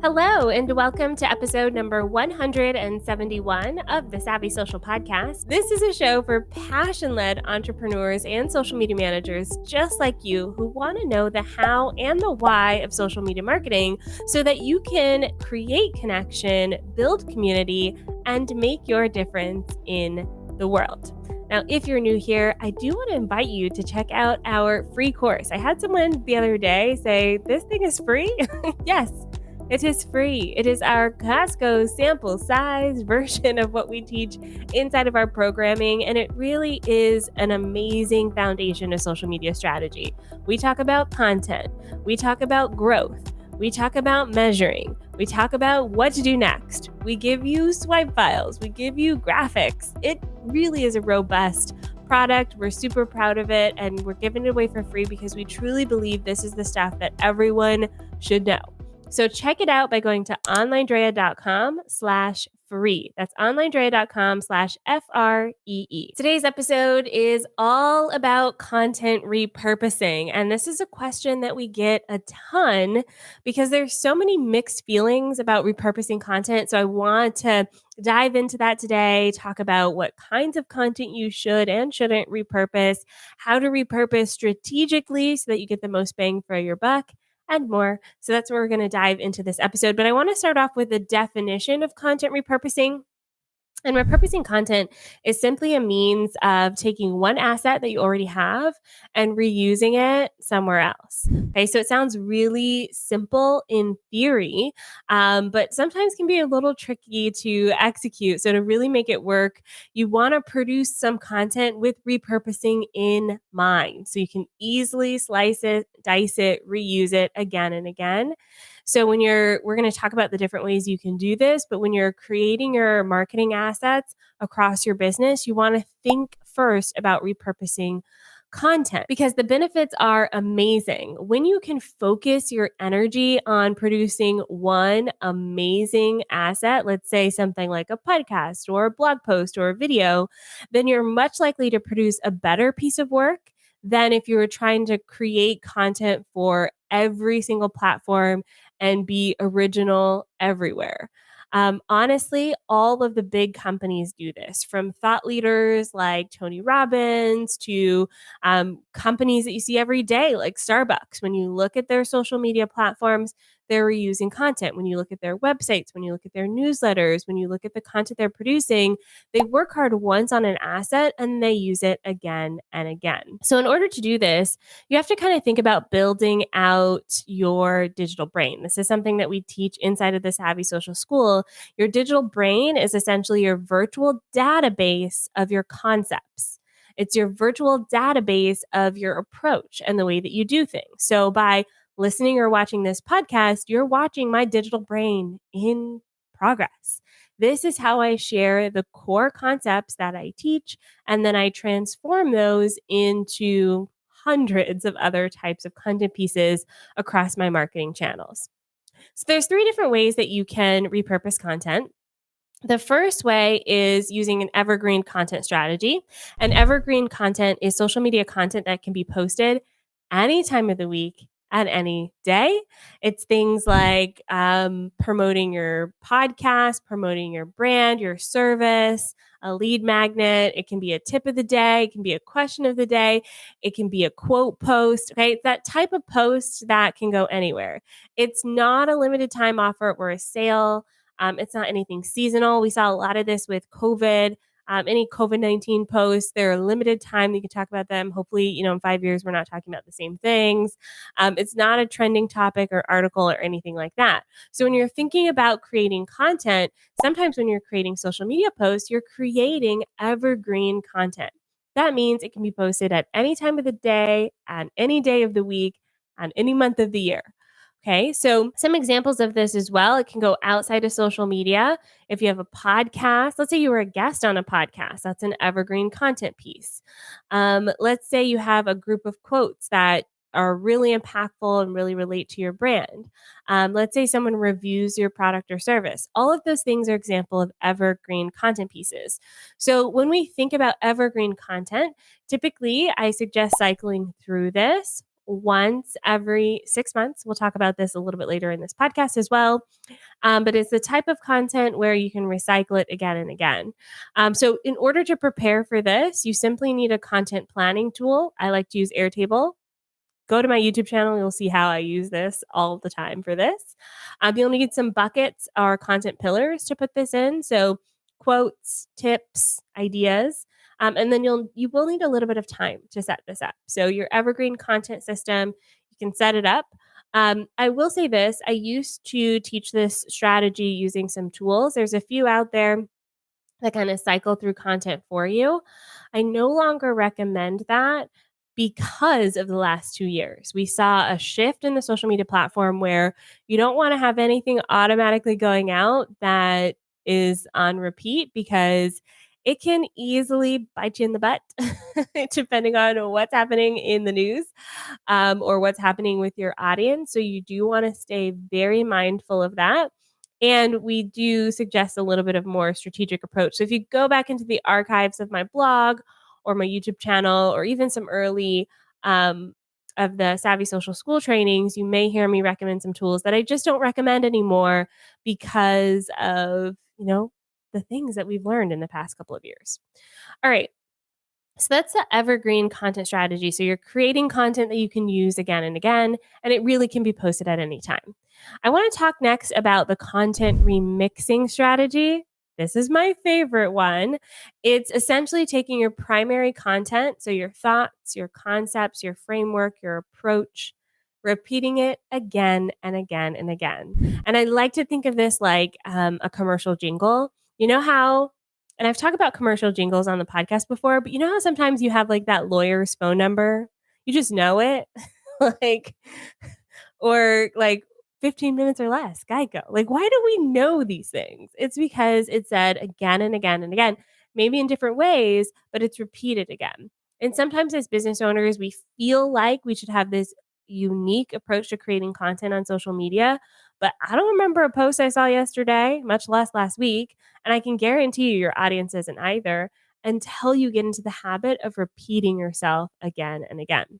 Hello, and welcome to episode number 171 of the Savvy Social Podcast. This is a show for passion-led entrepreneurs and social media managers just like you who want to know the how and the why of social media marketing so that you can create connection, build community, and make your difference in the world. Now, if you're new here, I do want to invite you to check out our free course. I had someone the other day say, "This thing is free?" Yes. It is free. It is our Costco sample size version of what we teach inside of our programming, and it really is an amazing foundation of social media strategy. We talk about content, we talk about growth, we talk about measuring, we talk about what to do next. We give you swipe files, we give you graphics. It really is a robust product. We're super proud of it, and we're giving it away for free because we truly believe this is the stuff that everyone should know. So check it out by going to OnlineDrea.com/free. That's OnlineDrea.com/FREE. Today's episode is all about content repurposing. And this is a question that we get a ton because there's so many mixed feelings about repurposing content. So I want to dive into that today, talk about what kinds of content you should and shouldn't repurpose, how to repurpose strategically so that you get the most bang for your buck, and more. So that's where we're going to dive into this episode. But I want to start off with the definition of content repurposing. And repurposing content is simply a means of taking one asset that you already have and reusing it somewhere else. Okay, so it sounds really simple in theory, but sometimes can be a little tricky to execute. So to really make it work, you want to produce some content with repurposing in mind. So you can easily slice it, dice it, reuse it again and again. So we're going to talk about the different ways you can do this, but when you're creating your marketing assets across your business, you want to think first about repurposing content because the benefits are amazing. When you can focus your energy on producing one amazing asset, let's say something like a podcast or a blog post or a video, then you're much likely to produce a better piece of work than if you were trying to create content for every single platform and be original everywhere. Honestly, all of the big companies do this, from thought leaders like Tony Robbins to companies that you see every day, like Starbucks. When you look at their social media platforms, they're reusing content. When you look at their websites, when you look at their newsletters, when you look at the content they're producing, they work hard once on an asset and they use it again and again. So in order to do this, you have to kind of think about building out your digital brain. This is something that we teach inside of the Savvy Social School. Your digital brain is essentially your virtual database of your concepts. It's your virtual database of your approach and the way that you do things. So by listening or watching this podcast, you're watching my digital brain in progress. This is how I share the core concepts that I teach, and then I transform those into hundreds of other types of content pieces across my marketing channels. So there's 3 different ways that you can repurpose content. The first way is using an evergreen content strategy. And evergreen content is social media content that can be posted any time of the week at any day. It's things like promoting your podcast, promoting your brand, your service, a lead magnet. It can be a tip of the day. It can be a question of the day. It can be a quote post. Okay, it's that type of post that can go anywhere. It's not a limited time offer or a sale. It's not anything seasonal. We saw a lot of this with COVID. Any COVID-19 posts, they're a limited time. You can talk about them. Hopefully, in 5 years, we're not talking about the same things. It's not a trending topic or article or anything like that. So when you're thinking about creating content, sometimes when you're creating social media posts, you're creating evergreen content. That means it can be posted at any time of the day, on any day of the week, on any month of the year. Okay, so some examples of this as well. It can go outside of social media. If you have a podcast, let's say you were a guest on a podcast, that's an evergreen content piece. Let's say you have a group of quotes that are really impactful and really relate to your brand. Let's say someone reviews your product or service. All of those things are example of evergreen content pieces. So when we think about evergreen content, typically I suggest cycling through this once every 6 months. We'll talk about this a little bit later in this podcast as well. But it's the type of content where you can recycle it again and again. So in order to prepare for this, you simply need a content planning tool. I like to use Airtable. Go to my YouTube channel. You'll see how I use this all the time for this. You'll need some buckets or content pillars to put this in. So quotes, tips, ideas. And then you will need a little bit of time to set this up. So your Evergreen content system, you can set it up. I will say this, I used to teach this strategy using some tools. There's a few out there that kind of cycle through content for you. I no longer recommend that because of the last 2 years. We saw a shift in the social media platform where you don't want to have anything automatically going out that is on repeat because it can easily bite you in the butt depending on what's happening in the news or what's happening with your audience. So you do want to stay very mindful of that. And we do suggest a little bit of more strategic approach. So if you go back into the archives of my blog or my YouTube channel, or even some early of the Savvy Social School trainings, you may hear me recommend some tools that I just don't recommend anymore because of, the things that we've learned in the past couple of years. All right. So that's the evergreen content strategy. So you're creating content that you can use again and again, and it really can be posted at any time. I want to talk next about the content remixing strategy. This is my favorite one. It's essentially taking your primary content, so your thoughts, your concepts, your framework, your approach, repeating it again and again and again. And I like to think of this like a commercial jingle. You know how and I've talked about commercial jingles on the podcast before, but you know how sometimes you have like that lawyer's phone number? You just know it. like, or like 15 minutes or less, Geico. Like, why do we know these things? It's because it's said again and again and again, maybe in different ways, but it's repeated again. And sometimes as business owners, we feel like we should have this unique approach to creating content on social media. But I don't remember a post I saw yesterday, much less last week. And I can guarantee you your audience isn't either until you get into the habit of repeating yourself again and again.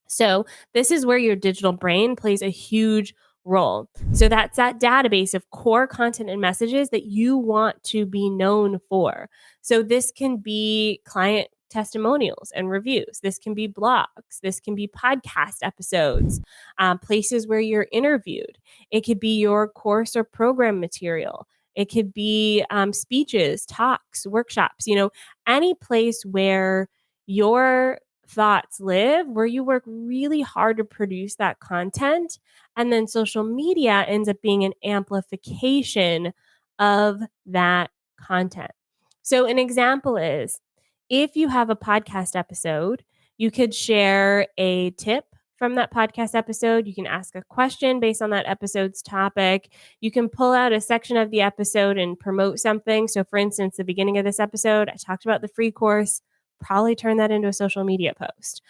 So this is where your digital brain plays a huge role. So that's that database of core content and messages that you want to be known for. So this can be client testimonials and reviews. This can be blogs. This can be podcast episodes, places where you're interviewed. It could be your course or program material. It could be speeches, talks, workshops, any place where your thoughts live, where you work really hard to produce that content. And then social media ends up being an amplification of that content. So an example is if you have a podcast episode, you could share a tip from that podcast episode. You can ask a question based on that episode's topic. You can pull out a section of the episode and promote something. So for instance, the beginning of this episode, I talked about the free course. Probably turn that into a social media post.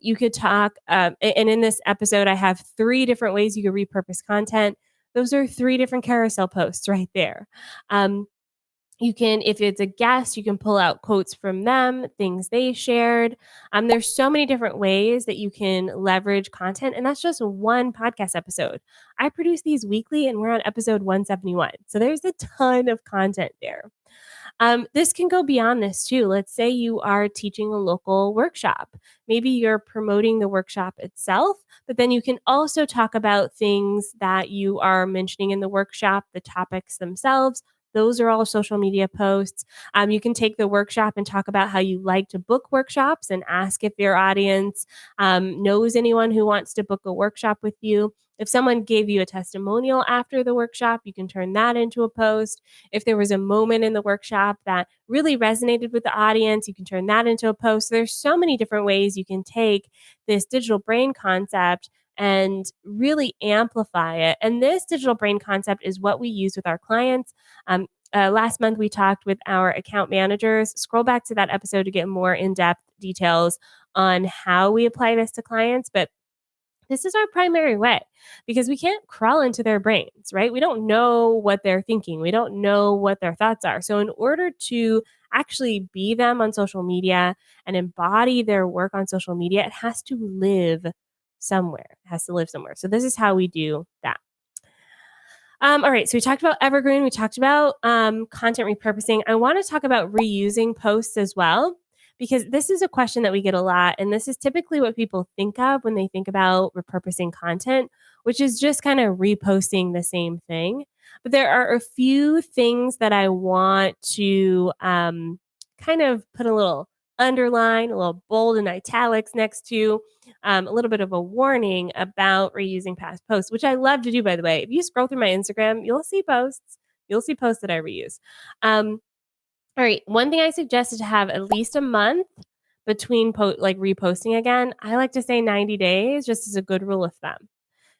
You could talk, and in this episode, I have 3 different ways you could repurpose content. Those are 3 different carousel posts right there. You can, if it's a guest, you can pull out quotes from them, things they shared. There's so many different ways that you can leverage content, and that's just one podcast episode. I produce these weekly, and we're on episode 171. So there's a ton of content there. This can go beyond this too. Let's say you are teaching a local workshop. Maybe you're promoting the workshop itself, but then you can also talk about things that you are mentioning in the workshop, the topics themselves. Those are all social media posts. You can take the workshop and talk about how you like to book workshops and ask if your audience knows anyone who wants to book a workshop with you. If someone gave you a testimonial after the workshop, you can turn that into a post. If there was a moment in the workshop that really resonated with the audience, you can turn that into a post. There's so many different ways you can take this digital brain concept and really amplify it. And this digital brain concept is what we use with our clients. Last month, we talked with our account managers. Scroll back to that episode to get more in-depth details on how we apply this to clients. But this is our primary way because we can't crawl into their brains, right? We don't know what they're thinking. We don't know what their thoughts are. So in order to actually be them on social media and embody their work on social media, it has to live somewhere. It has to live somewhere. So this is how we do that. All right, so we talked about Evergreen. We talked about content repurposing. I want to talk about reusing posts as well, because this is a question that we get a lot. And this is typically what people think of when they think about repurposing content, which is just kind of reposting the same thing. But there are a few things that I want to kind of put a little underline, a little bold and italics next to, a little bit of a warning about reusing past posts, which I love to do, by the way. If you scroll through my Instagram, you'll see posts. You'll see posts that I reuse. All right. One thing I suggest is to have at least a month between like reposting again. I like to say 90 days just as a good rule of thumb,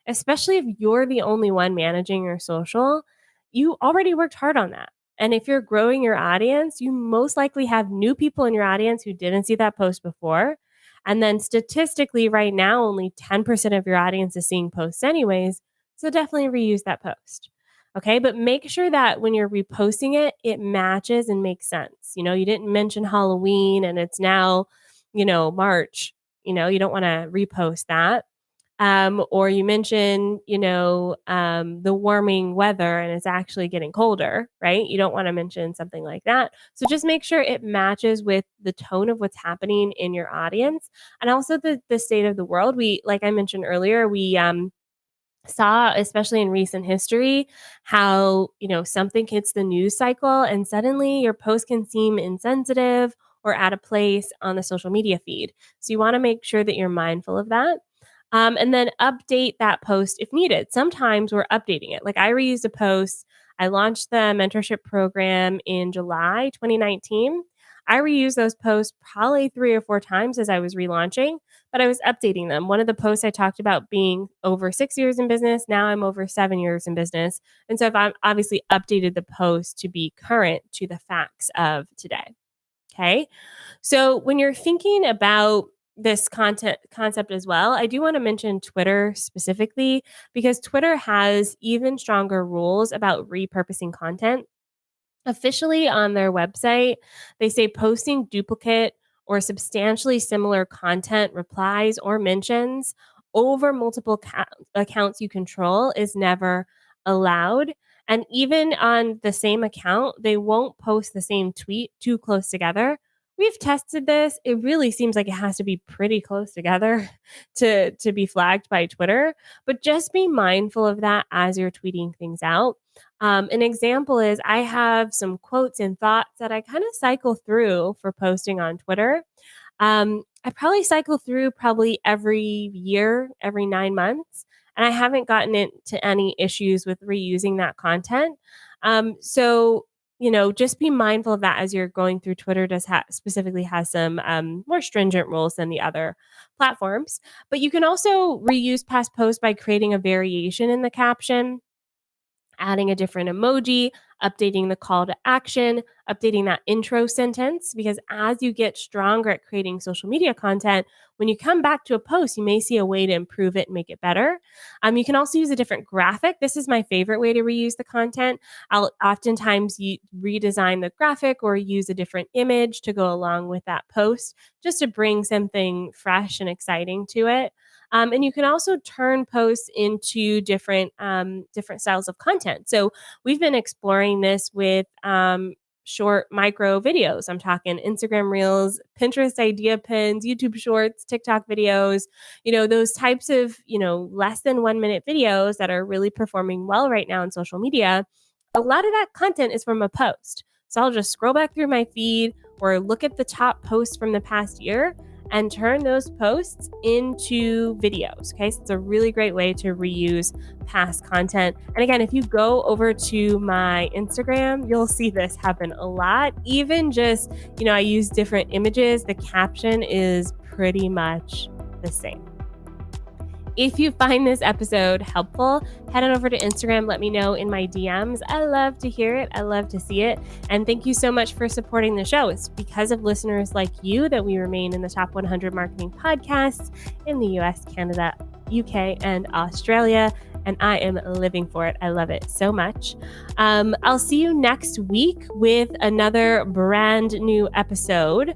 especially if you're the only one managing your social. You already worked hard on that. And if you're growing your audience, you most likely have new people in your audience who didn't see that post before. And then statistically, right now, only 10% of your audience is seeing posts anyways. So definitely reuse that post. Okay. But make sure that when you're reposting it, it matches and makes sense. You didn't mention Halloween and it's now, March. You don't want to repost that. Or you mention, the warming weather and it's actually getting colder, right? You don't want to mention something like that. So just make sure it matches with the tone of what's happening in your audience and also the state of the world. Like I mentioned earlier, we saw, especially in recent history, how, something hits the news cycle and suddenly your post can seem insensitive or out of place on the social media feed. So you want to make sure that you're mindful of that. And then update that post if needed. Sometimes we're updating it. Like I reused a post. I launched the mentorship program in July 2019. I reused those posts probably 3 or 4 times as I was relaunching, but I was updating them. One of the posts I talked about being over 6 years in business. Now I'm over 7 years in business. And so I've obviously updated the post to be current to the facts of today. Okay. So when you're thinking about this concept as well, I do want to mention Twitter specifically because Twitter has even stronger rules about repurposing content. Officially on their website, they say posting duplicate or substantially similar content, replies, or mentions over multiple accounts you control is never allowed. And even on the same account, they won't post the same tweet too close together. We've tested this. It really seems like it has to be pretty close together to be flagged by Twitter. But just be mindful of that as you're tweeting things out. An example is I have some quotes and thoughts that I kind of cycle through for posting on Twitter. I probably cycle through every year, every 9 months, and I haven't gotten into any issues with reusing that content. So just be mindful of that as you're going through. Twitter specifically has some more stringent rules than the other platforms. But you can also reuse past posts by creating a variation in the caption, adding a different emoji, updating the call to action, updating that intro sentence, because as you get stronger at creating social media content, when you come back to a post, you may see a way to improve it and make it better. You can also use a different graphic. This is my favorite way to reuse the content. I'll oftentimes redesign the graphic or use a different image to go along with that post just to bring something fresh and exciting to it. And you can also turn posts into different styles of content. So we've been exploring this with short micro videos. I'm talking Instagram Reels, Pinterest idea pins, YouTube Shorts, TikTok videos, those types of, less than 1 minute videos that are really performing well right now on social media. A lot of that content is from a post. So I'll just scroll back through my feed or look at the top posts from the past year and turn those posts into videos. Okay, so it's a really great way to reuse past content. And again, if you go over to my Instagram, you'll see this happen a lot. Even just, I use different images. The caption is pretty much the same. If you find this episode helpful, head on over to Instagram. Let me know in my DMs. I love to hear it. I love to see it. And thank you so much for supporting the show. It's because of listeners like you that we remain in the top 100 marketing podcasts in the US, Canada, UK, and Australia. And I am living for it. I love it so much. I'll see you next week with another brand new episode.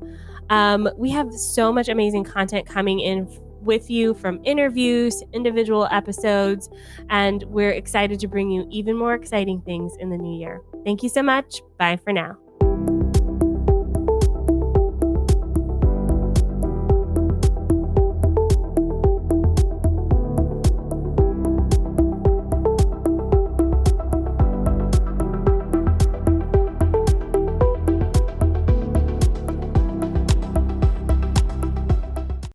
We have so much amazing content coming in with you from interviews, individual episodes, and we're excited to bring you even more exciting things in the new year. Thank you so much. Bye for now.